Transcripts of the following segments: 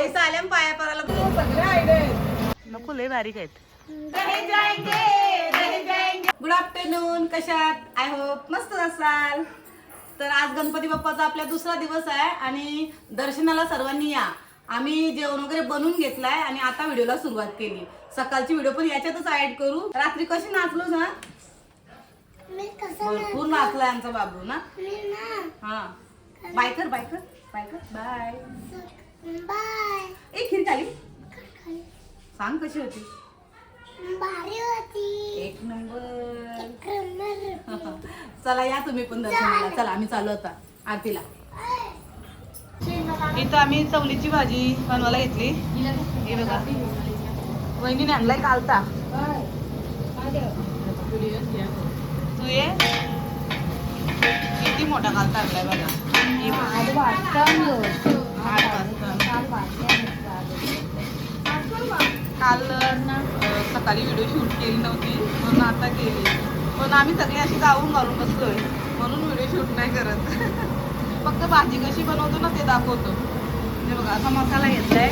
आई साल्याम पाया पराला सगळे आयडिया नको लय बारीक आहेत. गुड आफ्टरनून, कशात? आय होप मस्त असाल. तर आज गणपती बाप्पाचा आपला दुसरा दिवस आहे आणि दर्शनाला सर्वांनी या. आम्ही जेवण वगैरे बनवून घेतलाय आणि आता व्हिडिओला सुरुवात केली. सकाळची व्हिडिओ पण याच्यातच ऍड करू. रात्री कशी नाचलो ना, भरपूर नाचलाय आमचा बाबू ना. हा बायकर बायकर बायकर बाय बाय. एक खीर खाली सांग कशी होती? भारी होती, एक नंबर. चला या तुम्ही पण दर्शनाला. चला आम्ही चालू आता आरतीला. इथं आम्ही चवलीची भाजी बनवायला घेतली. हे बघा वहिनीने आणलाय कालता. तू ये किती मोठा कालता आणलाय बघा. काल सकाळी व्हिडिओ शूट केली नव्हती म्हणून आता केली. पण आम्ही सगळे अशी गावून घालून बसलोय म्हणून व्हिडिओ शूट नाही करत. फक्त भाजी कशी बनवतो ना ते दाखवतो. हे बघा असा मसाला घेतलाय.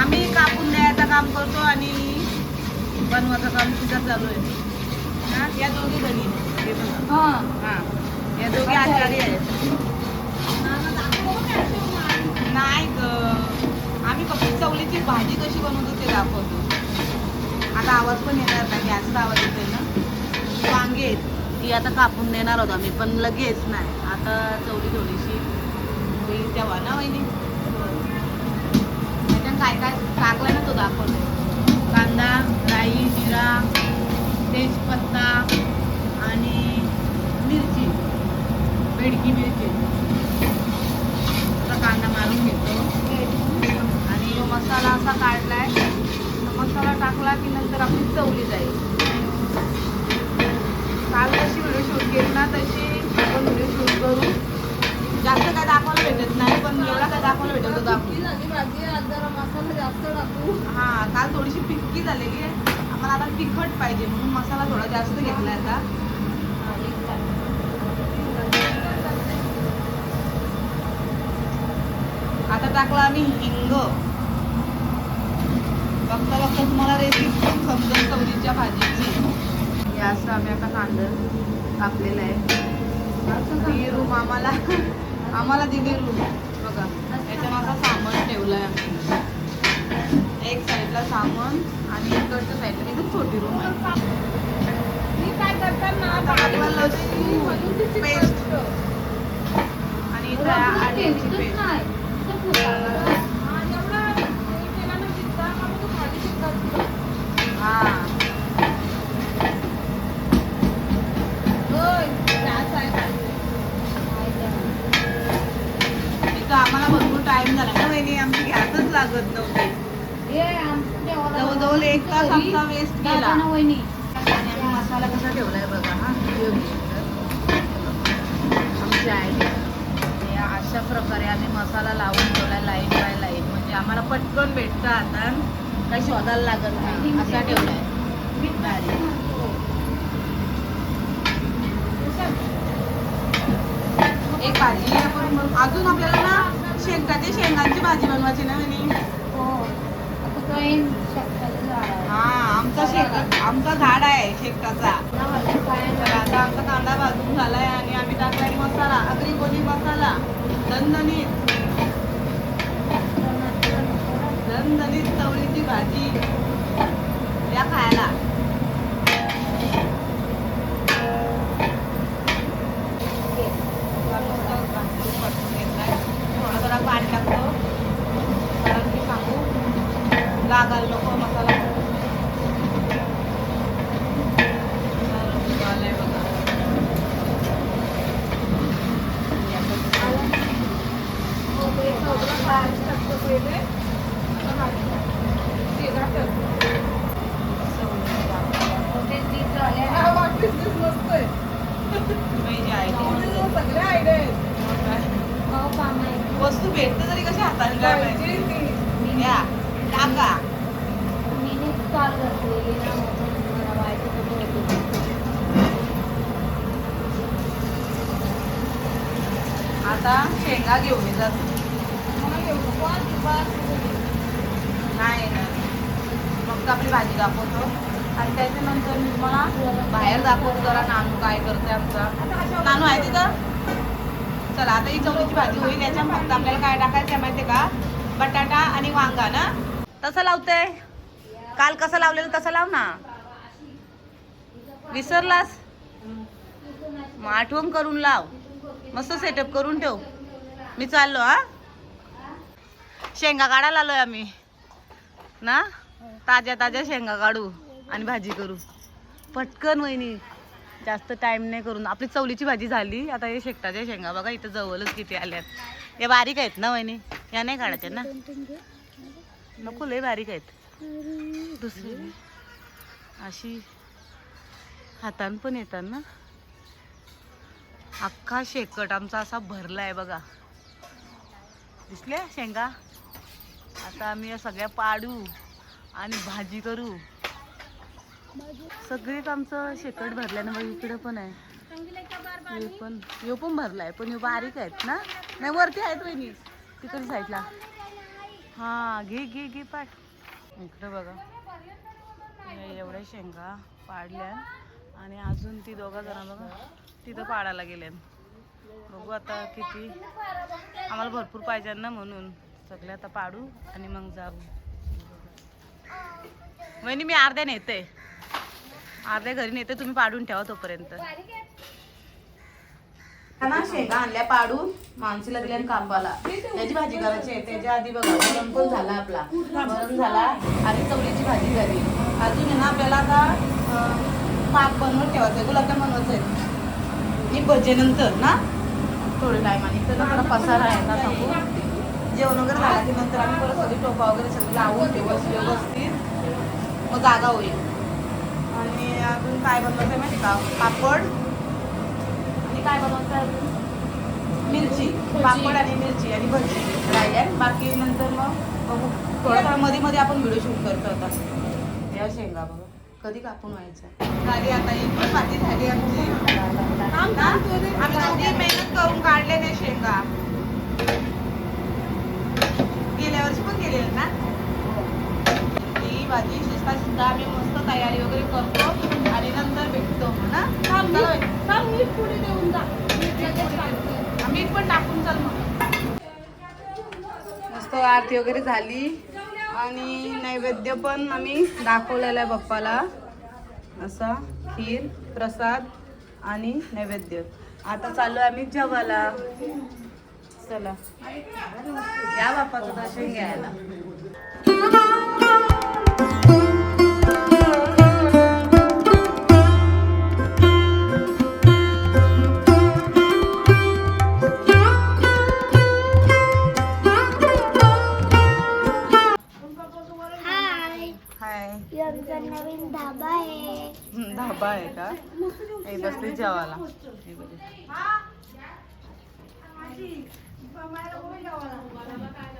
आम्ही कापून द्यायचं काम करतो आणि बनवायचं काम सुद्धा चालू आहे. हा या दोघी जणी हा या दोघी आचारी आहेत. नाही ग, आम्ही फक्त चवलीची भाजी कशी बनवतो ते दाखवतो. आता आवाज पण येणार नाही, गॅसचा आवाज येतोय ना. वांगे आहेत ती आता कापून देणार होतो आम्ही पण लगेच नाही. आता चवली थोडीशी होईल तेव्हा ना वहिनी. त्याच्यात काय काय टाकलं ना तो दाखवतो. कांदा, राई, जिरा, तेजपत्ता आणि मिरची, बेडकी मिरची. कांदा मारून घेतो आणि मसाला असा काढलाय. मसाला टाकला की नंतर आपण चवली जाईल. काल जशी व्हिडिओ शूट केली ना तशी आपण व्हिडिओ शूट करू. जास्त काय दाखवायला भेटत नाही पण एवढा काय दाखवायला भेटत तो दाखवू. मसाला जास्त टाकू. हा काल थोडीशी फिक्की झालेली आहे. आम्हाला आता तिखट पाहिजे म्हणून मसाला थोडा जास्त घेतलाय आता. आता टाकला आम्ही हिंग. बघता बघता तुम्हाला रेसिपी पण समजेल चवलीच्या भाजीची. हे असं आम्ही आता कांदा कापलेला आहे. ही रूम आम्हाला दिली रूम बघा. याच्यानं आता सामान ठेवलंय आम्ही. एक साईडला सामान आणि इकडच्या साईडला एकदम छोटी रूम आहे. टाकला लसूण पेस्ट आणि इथं आल्याची पेस्ट. आम्हाला भरपूर टाइम झाला ना वहिनी. आमची गॅसच लागत नव्हती. जवळजवळ 1 तास आमचा वेस्ट गेला. आणि आम्ही मसाला कसा ठेवलाय बघा. हा आमची आयडिया अशा प्रकारे आम्ही मसाला लावून ठेवलाय लाईन बाय लाईन. म्हणजे आम्हाला पटकन भेटतं. आता काही शोधायला लागत नाही. असा ठेवलाय. एक भाजी आपण अजून आपल्याला ना शेंगांची भाजी बनवायची ना वहिनी. हा आमचा झाड आहे शेंगाचा. आता आमचा कांदा भाजून झालाय आणि आम्ही टाकलाय मसाला. अगदी कोणी मसाला दणदणीत चवळीची भाजी या खायला. थोडा जरा पाणी टाकतो कारण की सांगू लागायला नको मसाला. वस्तू भेटते तरी कशी हाताने काय पाहिजे या टाका. आता शेंगा घेऊन येतात. पण नाही येणार. मग आपली भाजी दाखवतो आणि त्याच्यानंतर मी तुम्हाला बाहेर दाखवतो जरा नानू काय करते आमचा. नानू आहे तिथं. चला आता ही चवळीची भाजी होईल. याच्या फक्त आपल्याला काय टाकायचं आहे माहिती आहे का, बटाटा आणि वांगा ना. तसं लावते काल कसं लावलेलं तसं लाव ना. विसरलास मग आठवण करून लाव. मस्त सेटअप करून ठेव. मी चाललो हा. शेंगा काढायला आलोय आम्ही ना. ताज्या ताज्या शेंगा काढू आणि भाजी करू पटकन वहिनी. जास्त टाइम नाही करून आपली चवलीची भाजी झाली. आता हे शेकटाच्या शेंगा बघा इथं जवळच किती आल्यात. या बारीक आहेत ना वहिनी, या नाही काढायच्या ना. नको लय बारीक आहेत. दुसरी अशी हातान पण येतात ना. अख्खा शेकट आमचा असा भरलाय बघा. दिसल्या शेंगा. आता आम्ही या सगळ्या पाडू आणि भाजी करू. सगळीच आमचं शेकट भरल्यानं बघ. इकडे पण आहे, यो पण भरलाय पण यो बारीक आहेत ना. नाही वरती आहेत वहिनी तिकडे साईडला. हा घे घे घे पाठ. इकडे बघा एवढ्या शेंगा पाडल्या आणि अजून ती दोघा जण बघा तिथं पाडायला गेल्या. बघू आता किती. आम्हाला भरपूर पाहिजे ना म्हणून सगळे आता पाडू आणि मग जाऊ. वहिनी मी अर्ध्या नेते, अर्ध्या घरी नेते. तुम्ही पाडून ठेवा तोपर्यंत. शेंगा आणल्या पाडून माणसीला दिल्या कापाला. त्याची भाजी करायची आहे. त्याच्या आधी बघा वरण पण झाला आपला. वरण झाला आणि चवळीची भाजी झाली. अजून आहे ना आपल्याला आता पाक बनवून ठेवायचं. गुलाबजाम बनवायचं आहे आणि भजेनंतर ना थोडे टायमाने. तर थोडा पसारा आहे ना सांगू. जेवण वगैरे झाला की नंतर आम्ही परत सगळी टोपा वगैरे सगळी लावून ठेवू व्यवस्थित. मग जागा होईल. आणि अजून काय बनवायचं आहे माहिती का, पापड आणि काय बनवायचं आहे अजून मिरची. पापड आणि मिरची आणि भजी राहिल्या. बाकी नंतर मग बघू. थोडा मध्ये मध्ये आपण व्हिडिओ शूट करतो. आता या शेंगा बघा कधी कापून व्हायचं झाली. आता ही पण भाजी झाली आमची. आम्ही कधी मेहनत करून काढले नाही शेंगा. गेल्या वर्षी पण केलेलं ना ही भाजी. शिस्ता शिस्ता आम्ही मस्त तयारी वगैरे करतो आणि नंतर भेटतो ना. मीठ पण टाकून चाल मग. मस्त आरती वगैरे झाली आणि नैवेद्य पण आम्ही दाखवलेला आहे बाप्पाला. असा खीर प्रसाद आणि नैवेद्य. आता चालू आम्ही जेवायला. चला या बाप्पाचं दर्शन घ्यायला. नवीन धाबा आहे. धाबा आहे का. हे बसली जेवायला.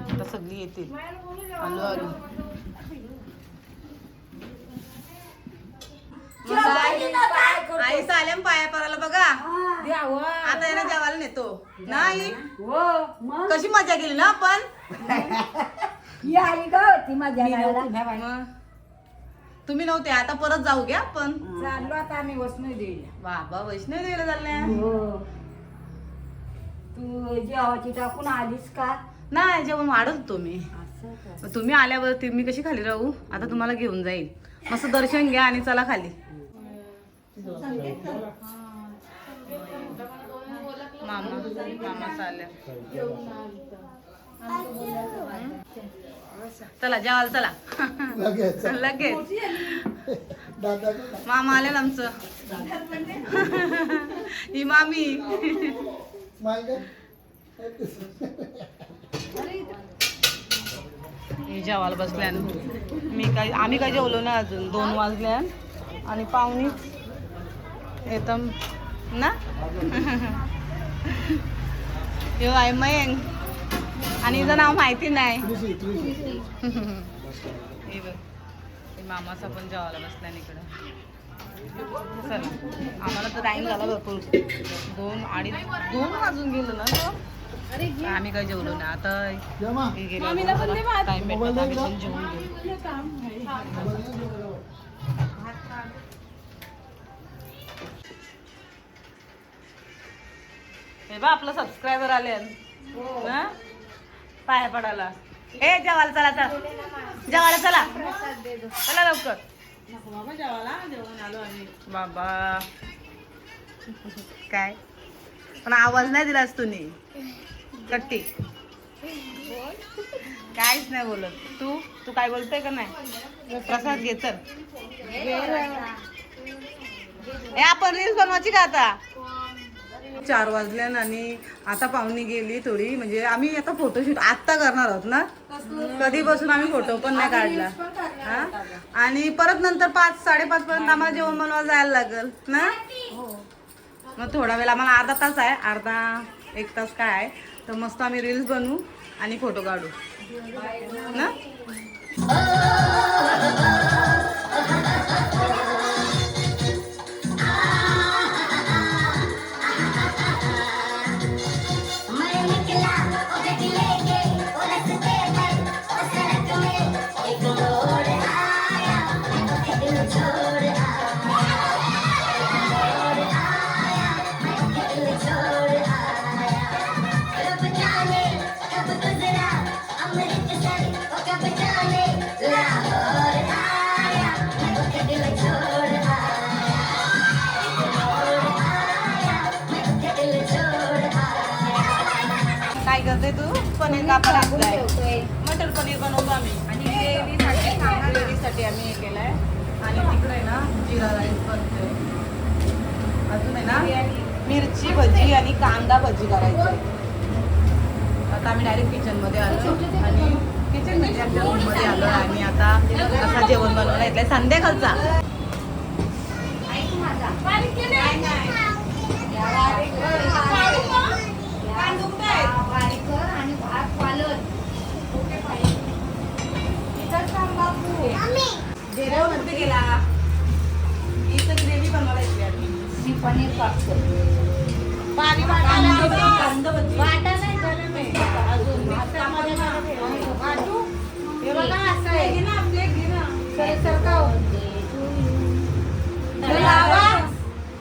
आता सगळी येतील. आलो आलो. आई चालेल पाया पराला बघा. आता याला जेवायला नेतो नाही. कशी मजा केली ना आपण. तुम्ही नव्हते आता परत जाऊ घ्या. पण चाललो आता आम्ही वैष्णवी देवीला. बाबा वैष्णवी देवीला चालल्या. तू जेवाची टाकून आलीस का. नाही जेवण वाढत होतो मी. तुम्ही आल्यावरती मी कशी खाली राहू. आता तुम्हाला घेऊन जाईल. मस्त दर्शन घ्या आणि चला खाली. मामा चालल्या. चला जेवायला चला. लगेच मामा आले आमचं. ही मामी. ही जेवायला बसल्या. आम्ही काय जेवलो ना अजून. 2 वाजल्या आणि पाहुणीच येत ना. यो आहे मयंग आणि हिचं नाव माहिती नाही. मामाचा पण जेवायला बसल्या इकडं. चला आम्हाला तर टाइम झाला भरपूर. 2 वाजून गेलो ना. आम्ही काही जेवलो ना आता हे गेलो टाइम भेटला तर आम्ही पण जेवून घेऊ. हे बा आपलं सबस्क्रायबर आले ना पाया पडायला. ए जेवायला चला चला जेवायला चला चला लवकर. बाबा जेवायला जेवण आलो आम्ही बाबा. काय पण आवाज नाही दिलास तुम्ही कट्टी काहीच नाही बोलत. तू तू काय बोलतोय का नाही. प्रसाद घे चल. ए आपण रील्स बनवायची का आता. 4 वाजले आणि आता पाहुणी गेली थोडी म्हणजे आम्ही आता फोटोशूट आत्ता करणार आहोत ना. कधीपासून आम्ही फोटो पण नाही काढला हा. आणि परत नंतर 5-5:30 पर्यंत आम्हाला जेवण बनवायला जायला लागेल ना. मग थोडा वेळ आम्हाला अर्धा तास आहे. अर्धा 1 तास काय आहे तर मस्त आम्ही रील्स बनवू आणि फोटो काढू ना. काय करते तू. पनीर कापा लागलाय. मटर पनीर बनवतो आम्ही आणि ग्रेव्हीसाठी आम्ही हे केलंय. आणि तिकडे ना जिरा राईस बनतोय. अजून आहे ना मिरची भजी आणि कांदा भजी करायची. आता आम्ही डायरेक्ट किचनमध्ये आलो आणि किचन म्हणजे आमच्या रूममध्ये आलो आणि आता असा जेवण बनवलं येतलंय संध्याकाळचा. गेला इथं ग्रेव्ही बनवायला येते आम्ही. पनीर कापतो. पाणी कांदा भजी वाटा नाही गरम आहे अजून मिक्सरमध्ये वाटू. हे बघा असं आहे घे ना प्लेट घे ना सरका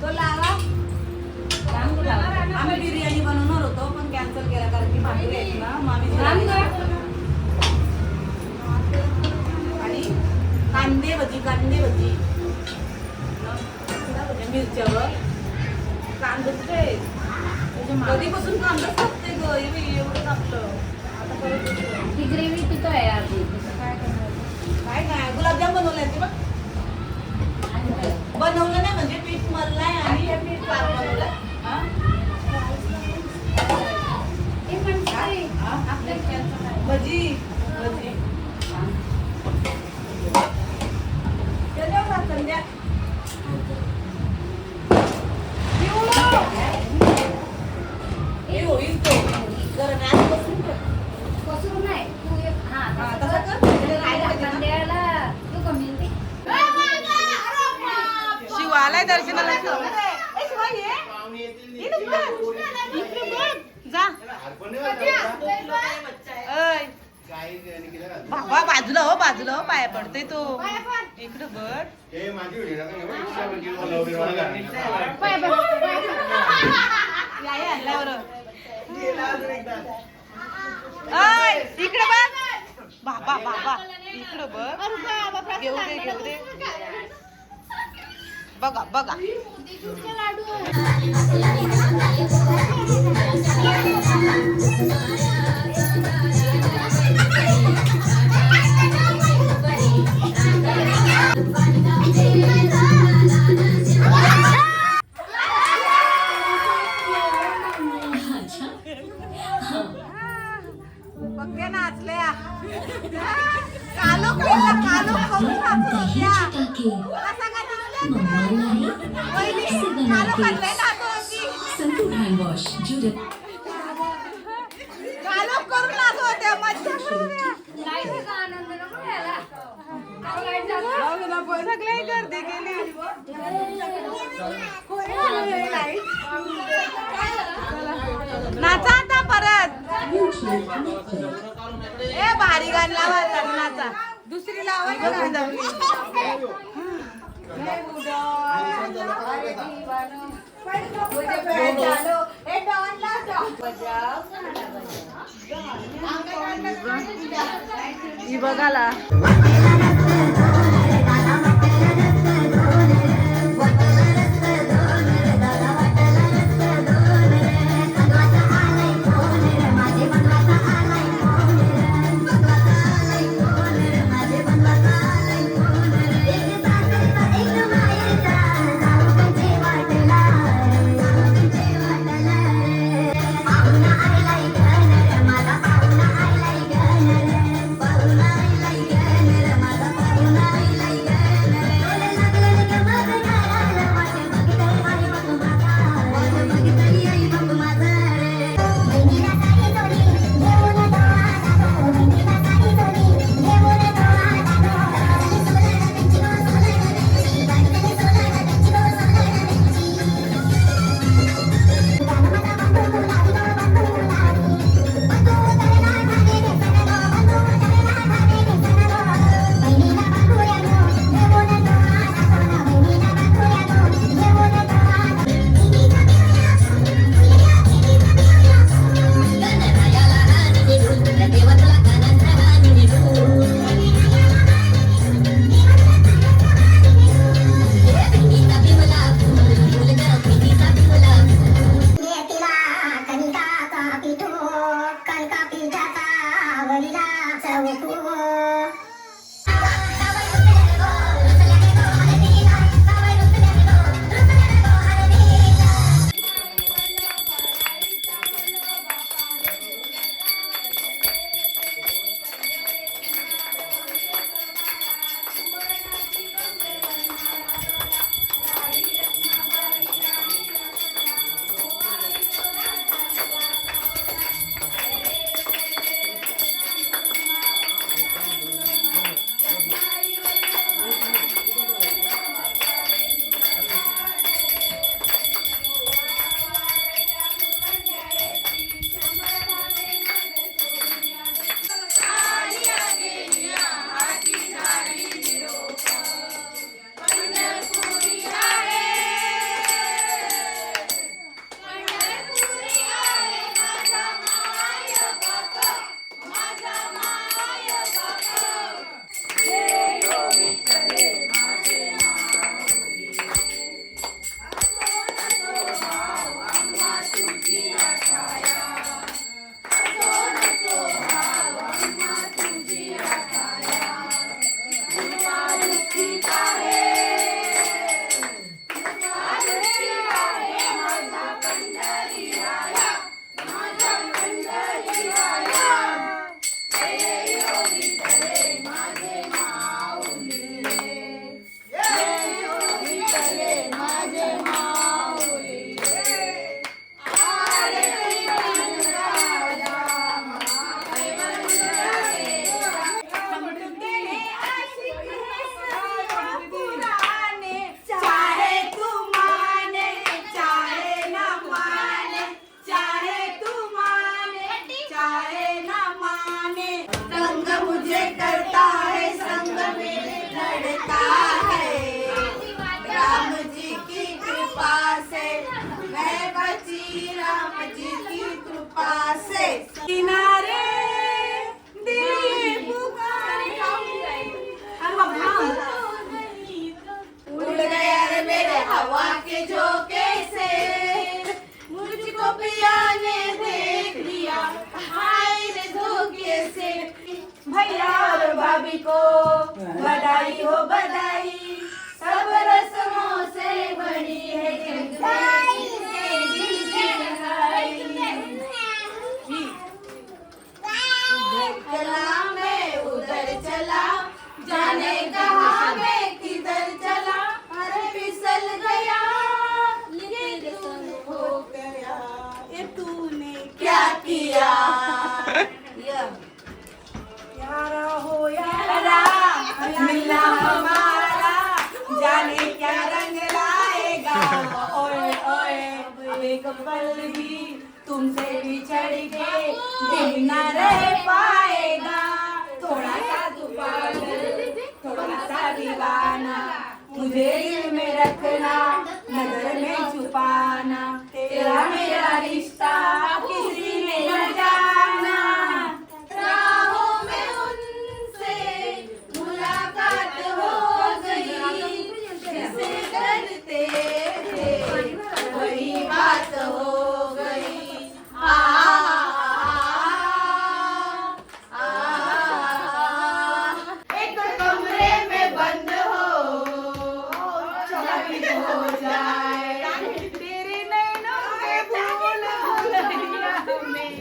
तो लावा. आम्ही बिर्याणी बनवणार होतो पण कॅन्सल केला कारण की भाकरी आहेत ना मामी. आणि कांदे भजी मिरच्यावर कांदे कधीपासून कांदा कापते ग एवढं कापलं. आता परत ही ग्रेव्ही तिथं आहे आधी. काय नाही गुलाबजाम बनवले ते बघ. बनवलं नाही म्हणजे पीठ मळलाय आणि पीठ बनवलंय. भजी संध्या शिवालय दर्शनाला जा. बाबा बाजूला हो पाया पडते तो इकडं बघ. इकडे बघ बाबा इकडं बघ. घेऊ दे बघा. बघते नाचल्या कालो खाऊन नाचत होत्या. कसा का नाचल्या कालो खाल्लंय नाचत होती. कालो करून नाचत होत्या मज्जा करूया. सगळे गर्दी केली. नाचा आता परत. ए भारी गाणं लावा लग्नाचा दुसरी लावा ही बघाला किनारे दिल पुकारे उड़ गया रे मेरे हवा के झोंके से मुझको पिया ने देख लिया हाय रे धोखे से भैया और भाभी को बधाई हो बधाई सब रस्मों से बड़ी है दिल की लगाई चला मैं उधर चला जाने कहा मैं किधर चला अरे फिसल गया ये तुम हो गया ये तूने क्या किया यारा हो यारा मिलना हमारा जाने क्या रंग लाएगा ओए ओए अब एक पल भी तू तुमसे बिछड़ के दिल न रह पाएगा थोड़ा सा तू पागल थोड़ा सा दीवाना मुझे दिल में रखना नजर में छुपाना तेरा मेरा रिश्ता किसी ने न जाना राहों में उनसे मुलाकात हो गई जिसे करते थे वही बात हो गई एक कमरे में बंद हो चाबी हो जाए तेरे नैनों में भूल भुलैया में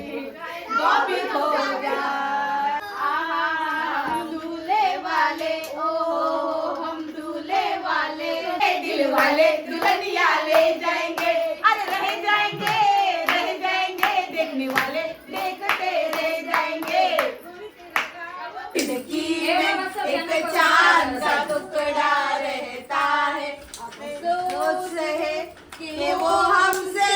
गायब हो जाए हम दूल्हे वाले ओ हम दूल्हे वाले दिल वाले दुल्हनिया ले जाएंगे अरे रह जाएंगे देखने वाले देखते रह जाएंगे खिड़की में एक चांद सा टुकड़ा रहता है सोच रहे कि वो हमसे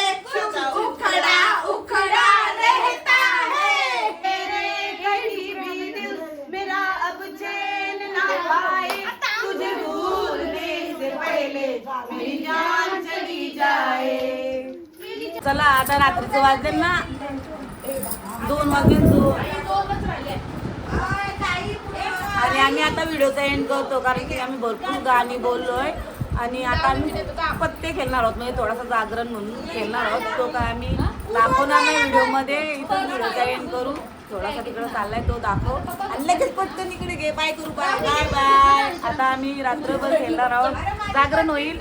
उखड़ा रहता है मेरे कहीं भी दिल मेरा अब चैन ना पाए तुझे भूलने से पहले मेरी जान चली जाए चला आता रात्रीचं वाजले ना 2 वाजले आणि आम्ही आता व्हिडिओचा एंड करतो कारण की आम्ही भरपूर गाणी बोललोय आणि आता आम्ही पत्ते खेळणार आहोत म्हणजे थोडासा जागरण म्हणून खेळणार आहोत तो काय आम्ही दाखवणार नाही व्हिडिओमध्ये इथून व्हिडिओचा एंड करू थोडासा तिकडे चाललाय तो दाखव आणि लगेच पटकन इकडे घे बाय करू बाय बाय बाय आता आम्ही रात्रभर खेळणार आहोत जागरण होईल